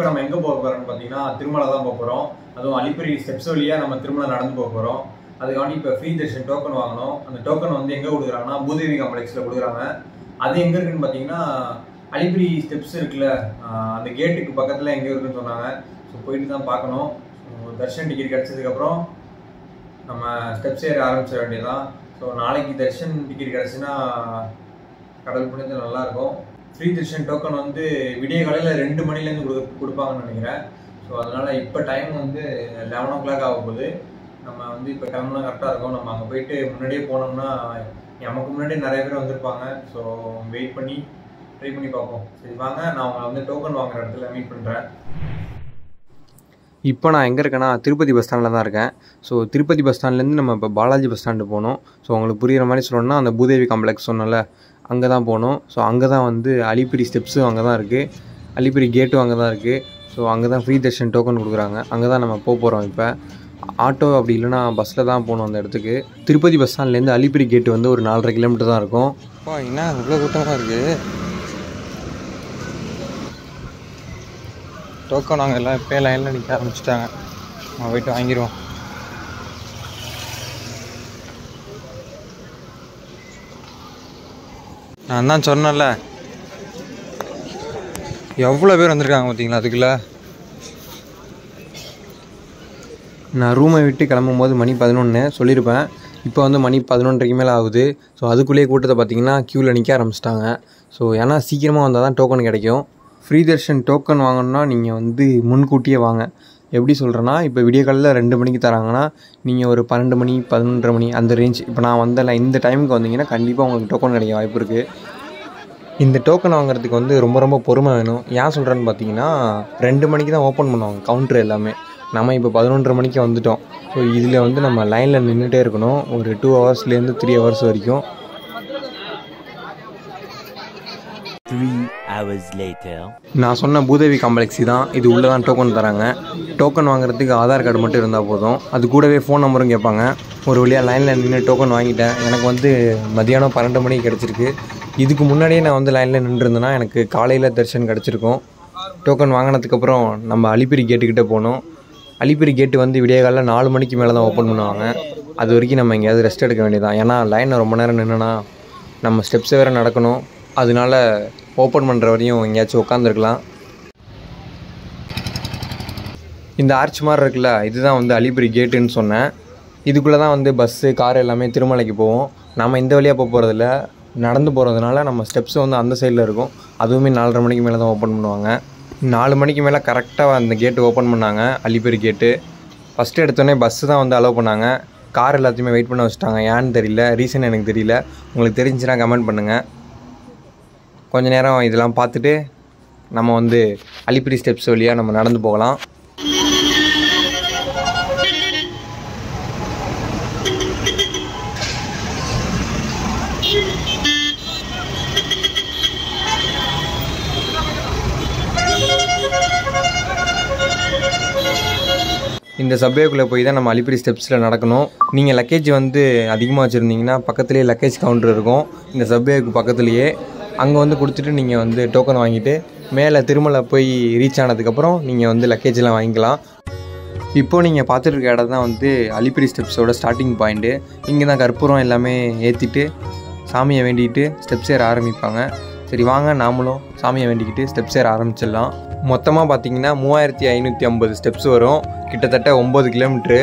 இப்போ நம்ம எங்கே போக போகிறோம்னு பார்த்தீங்கன்னா திருமலை தான் போக போகிறோம். அதுவும் அலிப்பிரி ஸ்டெப்ஸ் வழியாக நம்ம திருமலை நடந்து போக போகிறோம். அதுக்காண்டி இப்போ ஃப்ரீ தர்ஷன் டோக்கன் வாங்கணும். அந்த டோக்கன் வந்து எங்கே கொடுக்குறாங்கன்னா பூதேவி காம்ப்ளெக்ஸில் கொடுக்குறாங்க. அது எங்கே இருக்குன்னு பார்த்தீங்கன்னா அலிப்பிரி ஸ்டெப்ஸ் இருக்குல்ல, அந்த கேட்டுக்கு பக்கத்தில் எங்கே இருக்குன்னு சொன்னாங்க. ஸோ போயிட்டு தான் பார்க்கணும். தர்ஷன் டிக்கெட் கிடச்சதுக்கப்புறம் நம்ம ஸ்டெப்ஸ் ஏற ஆரம்பிச்சிட வேண்டியதான். ஸோ நாளைக்கு தர்ஷன் டிக்கெட் கிடச்சுன்னா கடல் புண்ணியத்தில் நல்லாயிருக்கும். ஃப்ரீ தர்ஷன் டோக்கன் வந்து விடிய காலையில் 2 மணிலேருந்து கொடுப்பாங்கன்னு நினைக்கிறேன். ஸோ அதனால் இப்போ டைம் வந்து 11 o'clock ஆக போகுது. நம்ம வந்து இப்போ கிளம்புனா கரெக்டாக இருக்கும். நம்ம அங்கே போயிட்டு முன்னாடியே போனோம்னா நமக்கு முன்னாடியே நிறைய பேர் வந்திருப்பாங்க. ஸோ வெயிட் பண்ணி ட்ரை பண்ணி பார்ப்போம். சரி வாங்க, நான் உங்களை வந்து டோக்கன் வாங்குற இடத்துல மீட் பண்ணுறேன். இப்போ நான் எங்கே இருக்கேன்னா திருப்பதி பஸ் ஸ்டாண்டில் தான் இருக்கேன். ஸோ திருப்பதி பஸ் ஸ்டாண்ட்லேருந்து நம்ம இப்போ பாலாஜி பஸ் ஸ்டாண்டு போகணும். ஸோ உங்களுக்கு புரிகிற மாதிரி சொல்லணும்னா அந்த பூதேவி காம்ப்ளெக்ஸ் சொன்னல அங்கே தான் போகணும். ஸோ அங்கே தான் வந்து அலிப்பிரி ஸ்டெப்ஸும் அங்கே தான் இருக்குது, அலிப்பிரி கேட்டும் அங்கே தான் இருக்குது. ஸோ அங்கே தான் ஃப்ரீ தர்ஷன் டோக்கன் கொடுக்குறாங்க. அங்கே தான் நம்ம போகிறோம். இப்போ ஆட்டோ அப்படி இல்லைனா பஸ்ஸில் தான் போகணும் அந்த இடத்துக்கு. திருப்பதி பஸ் ஸ்டாண்ட்லேருந்து அலிப்பிரி கேட்டு வந்து ஒரு 4.5 கிலோமீட்டர் தான் இருக்கும். என்ன இவ்வளோ கூட்டமாக இருக்குது. டோக்கன் நாங்கள் எல்லாம் இப்போ லைனில் நிற்க ஆரம்பிச்சிட்டாங்க. நம்ம போய்ட்டு வாங்கிடுவோம். நான் தான் சொன்னேன்ல எவ்வளோ பேர் வந்திருக்காங்க பார்த்தீங்களா. அதுக்குள்ளே நான் ரூமை விட்டு கிளம்பும்போது மணி 11 சொல்லியிருப்பேன். இப்போ வந்து மணி 11:30 மேலே ஆகுது. ஸோ அதுக்குள்ளேயே கூட்டத்தை பார்த்திங்கன்னா க்யூவில் நிற்க ஆரம்பிச்சிட்டாங்க. ஸோ ஏன்னா சீக்கிரமாக வந்தால் தான் டோக்கன் கிடைக்கும். ஃப்ரீ தர்ஷன் டோக்கன் வாங்கணுன்னா நீங்கள் வந்து முன்கூட்டியே வாங்க. எப்படி சொல்கிறேன்னா, இப்போ விடிய காலையில் 2 மணிக்கு தராங்கன்னா நீங்கள் ஒரு 12 மணி 11:30 மணி அந்த ரேஞ்ச் இப்போ நான் வந்தேன்ல இந்த டைமுக்கு வந்தீங்கன்னா கண்டிப்பாக உங்களுக்கு டோக்கன் கிடைக்க வாய்ப்பு இருக்குது. இந்த டோக்கன் வாங்குறதுக்கு வந்து ரொம்ப ரொம்ப பொறுமை வேணும். ஏன் சொல்கிறேன்னு பார்த்தீங்கன்னா 2 மணிக்கு தான் ஓப்பன் பண்ணுவாங்க கவுண்ட்ரு எல்லாமே. நம்ம இப்போ 11:30 மணிக்கு வந்துவிட்டோம். ஸோ இதில் வந்து நம்ம லைனில் நின்றுட்டே இருக்கணும் ஒரு 2 ஹவர்ஸ்லேருந்து 3 ஹவர்ஸ் வரைக்கும். 3 hours later. நான் சொன்ன பூதேவி காம்ப்ளெக்ஸ் தான். இது உள்ளே தான் டோக்கன் தராங்க. டோக்கன் வாங்குறதுக்கு ஆதார் கார்டு மட்டும் இருந்தால் போதும். அது கூடவே ஃபோன் நம்பரும் கேட்பாங்க. ஒரு வழியாக லைனில் நின்று டோக்கன் வாங்கிட்டேன். எனக்கு வந்து மதியானம் 12 மணிக்கு கிடச்சிருக்கு. இதுக்கு முன்னாடியே நான் வந்து லைனில் நின்றுருந்தேன்னா எனக்கு காலையில் தர்ஷன் கிடச்சிருக்கும். டோக்கன் வாங்கினதுக்கப்புறம் நம்ம அலிப்பிரி கேட்டுக்கிட்டே போகணும். அலிப்பிரி கேட்டு வந்து விடிய காலையில் 4 மணிக்கு மேலே தான் ஓப்பன் பண்ணுவாங்க. அது வரைக்கும் நம்ம எங்கேயாவது ரெஸ்ட் எடுக்க வேண்டியதான். ஏன்னா லைனில் ரொம்ப நேரம் நின்றுனா நம்ம ஸ்டெப்ஸ் வேறு நடக்கணும். அதனால ஓப்பன் பண்ணுற வரையும் எங்கேயாச்சும் உட்காந்துருக்கலாம். இந்த ஆர்ச் மாதிரி இருக்குல்ல, இதுதான் வந்து அலிப்பிரி கேட்டுன்னு சொன்னேன். இதுக்குள்ளே தான் வந்து பஸ்ஸு கார் எல்லாமே திருமலைக்கு போவோம். நம்ம இந்த வழியாக போகிறதில்ல, நடந்து போகிறதுனால நம்ம ஸ்டெப்ஸ் வந்து அந்த சைடில் இருக்கும். அதுவுமே 4:30 மணிக்கு மேலே தான் ஓப்பன் பண்ணுவாங்க. 4 மணிக்கு மேலே கரெக்டாக அந்த கேட்டு ஓப்பன் பண்ணாங்க. அலிப்பிரி கேட்டு ஃபஸ்ட்டு எடுத்தோடனே பஸ்ஸு தான் வந்து அலோவ் பண்ணாங்க. கார் எல்லாத்தையுமே வெயிட் பண்ண வச்சுட்டாங்க. ஏன்னு தெரியல, ரீசன் எனக்கு தெரியல. உங்களுக்கு தெரிஞ்சுன்னா கமெண்ட் பண்ணுங்கள். கொஞ்ச நேரம் இதெல்லாம் பார்த்துட்டு நம்ம வந்து அலிப்பிரி ஸ்டெப்ஸ் வழியாக நம்ம நடந்து போகலாம். இந்த சப்வேக்குள்ளே போய் தான் நம்ம அலிப்பிரி ஸ்டெப்ஸில் நடக்கணும். நீங்கள் லக்கேஜ் வந்து அதிகமாக வச்சுருந்தீங்கன்னா பக்கத்துலேயே லக்கேஜ் கவுண்டர் இருக்கும் இந்த சப்வேக்கு பக்கத்துலேயே. அங்கே வந்து கொடுத்துட்டு நீங்கள் வந்து டோக்கன் வாங்கிட்டு மேலே திருமலை போய் ரீச் ஆனதுக்கப்புறம் நீங்கள் வந்து லக்கேஜெலாம் வாங்கிக்கலாம். இப்போது நீங்கள் பார்த்துட்டு இருக்க இடம் தான் வந்து அலிப்பிரி ஸ்டெப்ஸோட ஸ்டார்டிங் பாயிண்ட்டு. இங்கே தான் கற்பூரம் எல்லாமே ஏற்றிட்டு சாமியை வேண்டிக்கிட்டு ஸ்டெப்ஸ் ஏற ஆரம்பிப்பாங்க. சரி வாங்க, நாமளும் சாமியை வேண்டிக்கிட்டு ஸ்டெப்ஸ் ஏற ஆரம்பிச்சிடலாம். மொத்தமாக பார்த்தீங்கன்னா 3550 ஸ்டெப்ஸ் வரும். கிட்டத்தட்ட 9 கிலோமீட்ரு.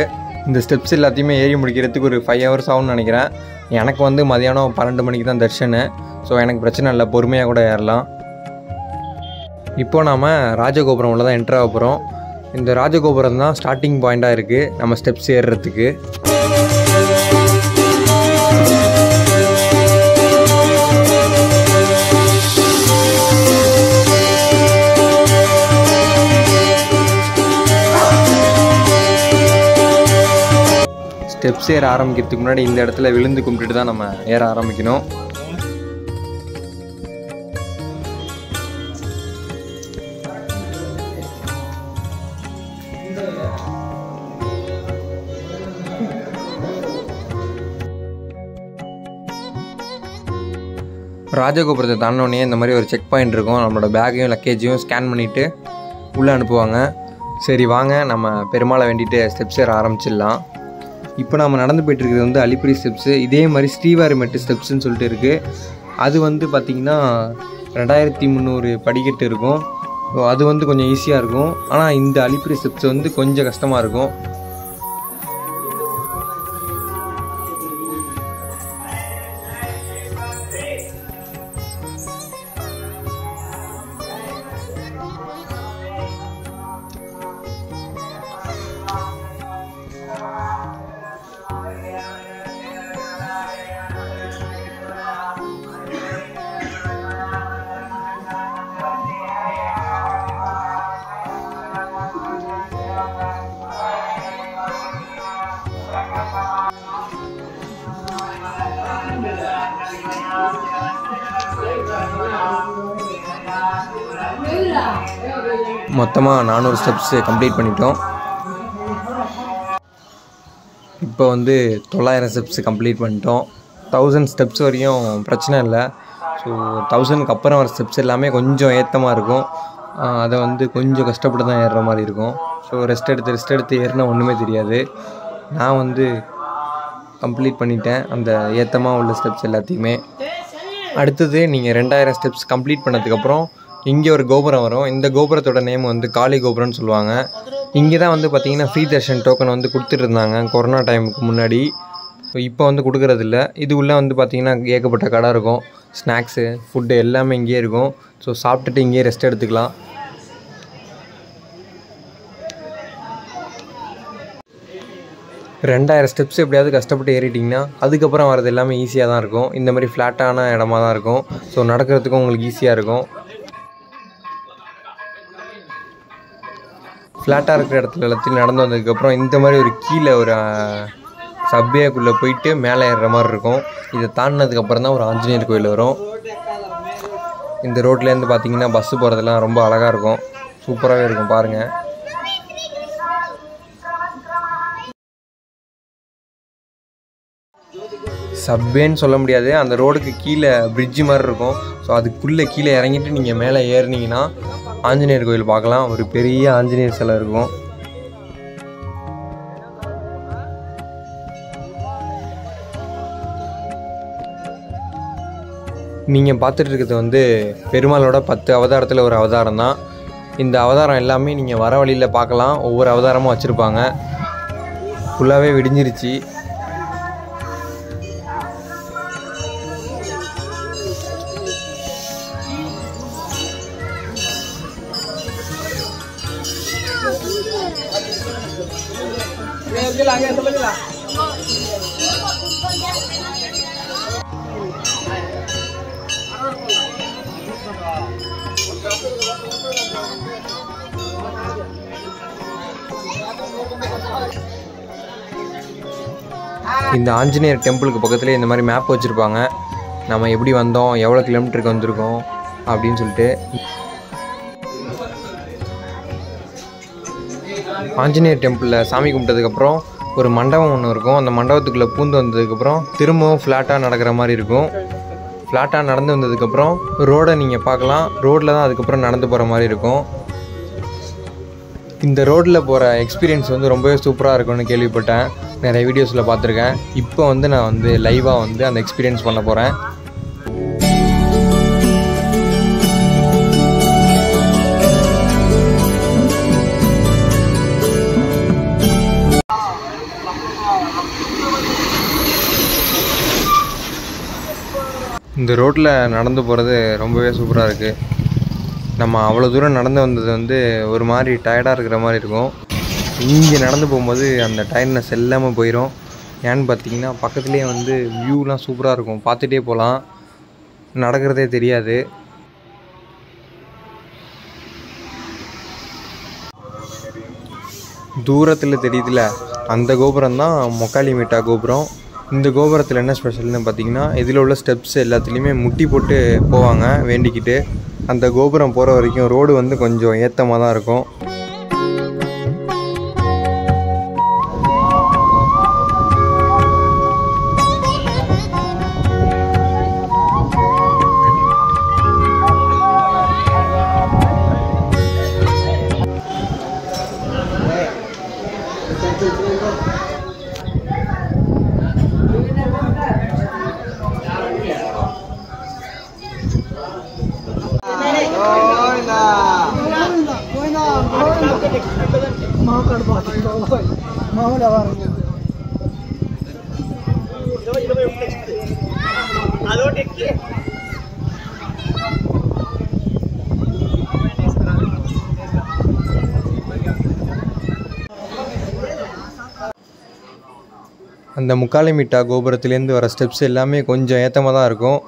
இந்த ஸ்டெப்ஸ் எல்லாத்தையுமே ஏறி முடிக்கிறதுக்கு ஒரு 5 hours ஆகும்னு நினைக்கிறேன். எனக்கு வந்து மதியானம் 12 மணிக்கு தான் தர்ஷனு. ஸோ எனக்கு பிரச்சனை இல்லை, பொறுமையாக கூட ஏறலாம். இப்போது நாம் ராஜகோபுரம் உள்ள தான் என்ட்ரு ஆக போகிறோம். இந்த ராஜகோபுரம் தான் ஸ்டார்டிங் பாயிண்ட்டாக இருக்குது நம்ம ஸ்டெப்ஸ் ஏறுறதுக்கு. ஸ்டெப்ஸ் ஏற ஆரம்பிக்கிறதுக்கு முன்னாடி இந்த இடத்துல விழுந்து கும்பிட்டுட்டு தான் நம்ம ஏற ஆரம்பிக்கணும். ராஜகோபுரத்தை தாண்டினோடனே இந்த மாதிரி ஒரு செக் பாயிண்ட் இருக்கும். நம்மளோட பேக்கையும் லக்கேஜையும் ஸ்கேன் பண்ணிவிட்டு உள்ளே அனுப்புவாங்க. சரி வாங்க நம்ம பெருமாளை வேண்டிட்டு ஸ்டெப்ஸ் ஏற ஆரம்பிச்சிடலாம். இப்போ நம்ம நடந்து போய்ட்டுருக்கிறது வந்து அலிப்பிரி ஸ்டெப்ஸு. இதே மாதிரி ஸ்ரீவாரிமெட்டு ஸ்டெப்ஸுன்னு சொல்லிட்டு இருக்குது. அது வந்து பார்த்திங்கன்னா 2300 படிக்கட்டு இருக்கும். ஸோ அது வந்து கொஞ்சம் ஈஸியாக இருக்கும். ஆனால் இந்த அலிப்பிரி ஸ்டெப்ஸ் வந்து கொஞ்சம் கஷ்டமாக இருக்கும். மொத்தமாக 400 ஸ்டெப்ஸு கம்ப்ளீட் பண்ணிட்டோம். இப்போ வந்து 900 ஸ்டெப்ஸு கம்ப்ளீட் பண்ணிட்டோம். 1000 ஸ்டெப்ஸ் வரையும் பிரச்சனை இல்லை. ஸோ 1000க்கு அப்புறம் வர ஸ்டெப்ஸ் எல்லாமே கொஞ்சம் ஏற்றமாக இருக்கும். அதை வந்து கொஞ்சம் கஷ்டப்பட்டு தான் ஏறுற மாதிரி இருக்கும். ஸோ ரெஸ்ட் எடுத்து ஏறினா ஒன்றுமே தெரியாது. நான் வந்து கம்ப்ளீட் பண்ணிட்டேன் அந்த ஏற்றமாக உள்ள ஸ்டெப்ஸ் எல்லாத்தையுமே. அடுத்தது நீங்கள் 2000 ஸ்டெப்ஸ் கம்ப்ளீட் பண்ணதுக்கப்புறம் இங்கே ஒரு கோபுரம் வரும். இந்த கோபுரத்தோட நேம் வந்து காளி கோபுரம்னு சொல்லுவாங்க. இங்கே தான் வந்து பார்த்திங்கன்னா ஃப்ரீ தர்ஷன் டோக்கன் வந்து கொடுத்துட்டு இருந்தாங்க கொரோனா டைமுக்கு முன்னாடி. ஸோ இப்போ வந்து கொடுக்குறதில்ல. இது உள்ளே வந்து பார்த்திங்கன்னா ஏகப்பட்ட கடை இருக்கும். ஸ்நாக்ஸு ஃபுட்டு எல்லாமே இங்கேயே இருக்கும். ஸோ சாப்பிட்டுட்டு இங்கேயே ரெஸ்ட் எடுத்துக்கலாம். ரெண்டாயிரம் ஸ்டெப்ஸ் எப்படியாவது கஷ்டப்பட்டு ஏறிட்டிங்கன்னா அதுக்கப்புறம் வரது எல்லாமே ஈஸியாக தான் இருக்கும். இந்த மாதிரி ஃப்ளாட்டான இடமா தான் இருக்கும். ஸோ நடக்கிறதுக்கும் உங்களுக்கு ஈஸியாக இருக்கும். ஃப்ளாட்டாக இருக்கிற இடத்துல எல்லாத்தையும் நடந்து வந்ததுக்கப்புறம் இந்த மாதிரி ஒரு கீழே ஒரு சப்வேக்குள்ளே போயிட்டு மேலே ஏறுற மாதிரி இருக்கும். இதை தாண்டினதுக்கப்புறம் தான் ஒரு ஆஞ்சநேயர் கோயில் வரும். இந்த ரோட்லேருந்து பார்த்தீங்கன்னா பஸ்ஸு போகிறதெல்லாம் ரொம்ப அழகாக இருக்கும். சூப்பராகவே இருக்கும் பாருங்கள். சப்வேன்னு சொல்ல முடியாது, அந்த ரோடுக்கு கீழே பிரிட்ஜு மாதிரி இருக்கும். ஸோ அதுக்குள்ளே கீழே இறங்கிட்டு நீங்கள் மேலே ஏறினீங்கன்னா ஆஞ்சநேயர் கோயில் பார்க்கலாம். ஒரு பெரிய ஆஞ்சநேயர் சிலை இருக்கும். நீங்கள் பார்த்துட்டு இருக்கிறது வந்து பெருமாளோட 10 அவதாரத்தில் ஒரு அவதாரம் தான். இந்த அவதாரம் எல்லாமே நீங்கள் வர வழியில் பார்க்கலாம். ஒவ்வொரு அவதாரமும் வச்சுருப்பாங்க. ஃபுல்லாகவே விடிஞ்சிருச்சு. இந்த ஆஞ்சநேயர் டெம்பிளுக்கு பக்கத்துலேயே இந்த மாதிரி மேப் வச்சுருப்பாங்க. நம்ம எப்படி வந்தோம், எவ்வளோ கிலோமீட்டருக்கு வந்திருக்கோம் அப்படின்னு சொல்லிட்டு. ஆஞ்சநேயர் டெம்பிளில் சாமி கும்பிட்டதுக்கப்புறம் ஒரு மண்டபம் ஒன்று இருக்கும். அந்த மண்டபத்துக்குள்ளே பூந்து வந்ததுக்கப்புறம் திரும்பவும் ஃப்ளாட்டாக நடக்கிற மாதிரி இருக்கும். ஃப்ளாட்டாக நடந்து வந்ததுக்கப்புறம் ரோடை நீங்கள் பார்க்கலாம். ரோட்டில் தான் அதுக்கப்புறம் நடந்து போகிற மாதிரி இருக்கும். இந்த ரோட்டில் போகிற எக்ஸ்பீரியன்ஸ் வந்து ரொம்பவே சூப்பராக இருக்கும்னு கேள்விப்பட்டேன். நிறைய வீடியோஸில் பார்த்துருக்கேன். இப்போ வந்து நான் வந்து லைவாக வந்து அந்த எக்ஸ்பீரியன்ஸ் பண்ண போகிறேன். இந்த ரோட்டில் நடந்து போகிறது ரொம்பவே சூப்பராக இருக்குது. நம்ம அவ்வளோ தூரம் நடந்து வந்தது வந்து ஒரு மாதிரி டயர்டாக இருக்கிற மாதிரி இருக்கும். இங்கே நடந்து போகும்போது அந்த டயர்ட்னஸ் எல்லாமே போயிடும். ஏன்னு பார்த்தீங்கன்னா பக்கத்துலேயே வந்து வியூலாம் சூப்பராக இருக்கும். பார்த்துட்டே போகலாம், நடக்கிறதே தெரியாது. தூரத்தில் தெரியுதுல, அந்த கோபுரம் தான் மொக்காலி மீட்டா கோபுரம். இந்த கோபுரத்தில் என்ன ஸ்பெஷல்னு பார்த்தீங்கன்னா இதில் உள்ள ஸ்டெப்ஸ் எல்லாத்துலேயுமே முட்டி போட்டு போவாங்க வேண்டிக்கிட்டு. அந்த கோபுரம் போகிற வரைக்கும் ரோடு வந்து கொஞ்சம் ஏற்றமாக தான் இருக்கும். அந்த முக்காலி மீட்டா கோபுரத்துலேருந்து வர ஸ்டெப்ஸ் எல்லாமே கொஞ்சம் ஏற்றமாக தான் இருக்கும்.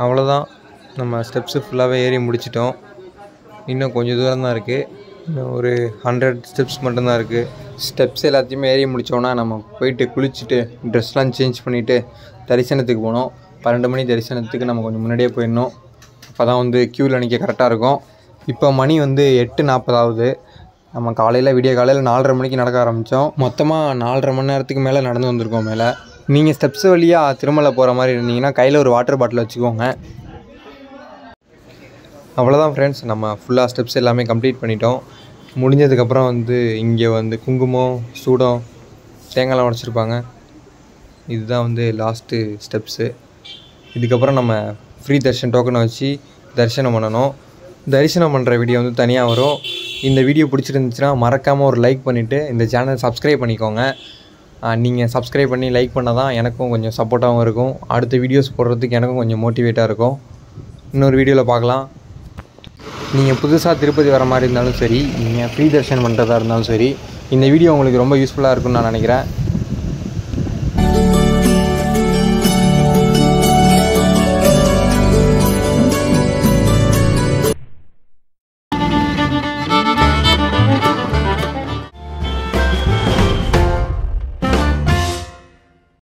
அவ்வளோதான், நம்ம ஸ்டெப்ஸு ஃபுல்லாகவே ஏறி முடிச்சிட்டோம். இன்னும் கொஞ்சம் தூரம் தான் இருக்குது. இன்னும் ஒரு 100 ஸ்டெப்ஸ் மட்டும்தான் இருக்குது. ஸ்டெப்ஸ் எல்லாத்தையுமே ஏறி முடித்தோன்னா நம்ம போயிட்டு குளிச்சுட்டு ட்ரெஸ்லாம் சேஞ்ச் பண்ணிவிட்டு தரிசனத்துக்கு போனோம். 12 மணி தரிசனத்துக்கு நம்ம கொஞ்சம் முன்னாடியே போயிடணும். அப்போ தான் வந்து க்யூவில் நிற்க கரெக்டாக இருக்கும். இப்போ மணி வந்து 8:40 ஆகுது. நம்ம விடிய காலையில் 4:30 மணிக்கு நடக்க ஆரம்பித்தோம். மொத்தமாக 4:30 மணி நேரத்துக்கு மேலே நடந்து வந்திருக்கோம் மேலே. நீங்கள் ஸ்டெப்ஸ் வழியாக திருமலை போகிற மாதிரி இருந்தீங்கன்னா கையில் ஒரு வாட்டர் பாட்டில் வச்சுக்கோங்க. அவ்வளோதான் ஃப்ரெண்ட்ஸ், நம்ம ஃபுல்லாக ஸ்டெப்ஸ் எல்லாமே கம்ப்ளீட் பண்ணிட்டோம். முடிஞ்சதுக்கப்புறம் வந்து இங்கே வந்து குங்குமம், சூடம், தேங்காய்லாம் உடைச்சிருப்பாங்க. இதுதான் வந்து லாஸ்ட்டு ஸ்டெப்ஸு. இதுக்கப்புறம் நம்ம ஃப்ரீ தர்ஷன் டோக்கனை வச்சு தரிசனம் பண்ணணும். தரிசனம் பண்ணுற வீடியோ வந்து தனியாக வரும். இந்த வீடியோ பிடிச்சிருந்துச்சுன்னா மறக்காமல் ஒரு லைக் பண்ணிவிட்டு இந்த சேனல் சப்ஸ்கிரைப் பண்ணிக்கோங்க. நீங்கள் சப்ஸ்கிரைப் பண்ணி லைக் பண்ணால் தான் எனக்கும் கொஞ்சம் சப்போர்ட்டாகவும் இருக்கும். அடுத்த வீடியோஸ் போடுறதுக்கு எனக்கும் கொஞ்சம் மோட்டிவேட்டாக இருக்கும். இன்னொரு வீடியோவில் பார்க்கலாம். நீங்கள் புதுசாக திருப்பதி வர மாதிரி இருந்தாலும் சரி, நீங்கள் ஃப்ரீ தர்ஷன் பண்ணுறதா இருந்தாலும் சரி, இந்த வீடியோ உங்களுக்கு ரொம்ப யூஸ்ஃபுல்லாக இருக்கும்னு நான் நினைக்கிறேன்.